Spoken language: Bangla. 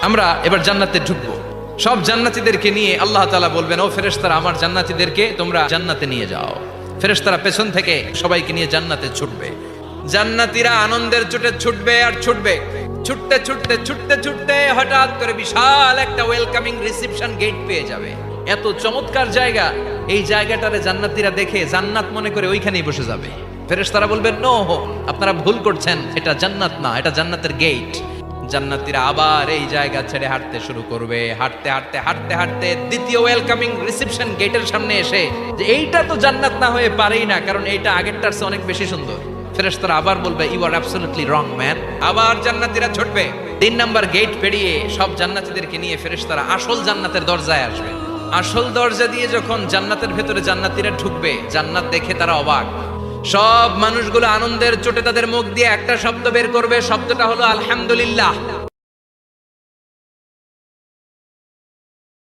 আমরা এবার জান্নাতে ঢুকবো। সব জান্নাতীদেরকে নিয়ে আল্লাহ তাআলা বলবেন, ও ফেরেশতারা, আমার জান্নাতীদেরকে তোমরা জান্নাতে নিয়ে যাও। ফেরেশতারা পেছন থেকে সবাইকে নিয়ে জান্নাতে ছুটবে। জান্নাতীরা আনন্দের চোটে ছুটবে আর ছুটবে। ছুটতে ছুটতে ছুটতে ছুটতে হঠাৎ করে বিশাল একটা ওয়েলকামিং রিসেপশন গেট পেয়ে যাবে। এত চমৎকার জায়গা, এই জায়গাটারে জান্নাতীরা দেখে জান্নাত মনে করে ওইখানেই বসে যাবে। ফেরেশতারা বলবেন, নো, আপনারা ভুল করছেন, এটা জান্নাত না, এটা জান্নাতের গেট। জান্নাতীরা আবার এই জায়গা ছেড়ে হাঁটতে শুরু করবে। হাঁটতে হাঁটতে হাঁটতে হাঁটতে দ্বিতীয় ওয়েলকামিং রিসেপশন গেটের সামনে এসে, যে এইটা তো জান্নাত না হয়ে পারেই না, কারণ এইটা আগেরটার চেয়ে অনেক বেশি সুন্দর। ফেরেশতারা আবার বলবে, you are absolutely wrong man. আবার জান্নাতীরা ছুটবে। 3 নাম্বার গেট পেরিয়ে সব জান্নাতীদেরকে নিয়ে ফেরেশতারা আসল জান্নাতের দরজায় আসবে। আসল দরজা দিয়ে যখন জান্নাতের ভেতরে জান্নাতীরা ঢুকবে, জান্নাত দেখে তারা অবাক। সব মানুষগুলো আনন্দের চোটে তাদের মুখ দিয়ে একটা শব্দ বের করবে, শব্দটা হলো আলহামদুলিল্লাহ।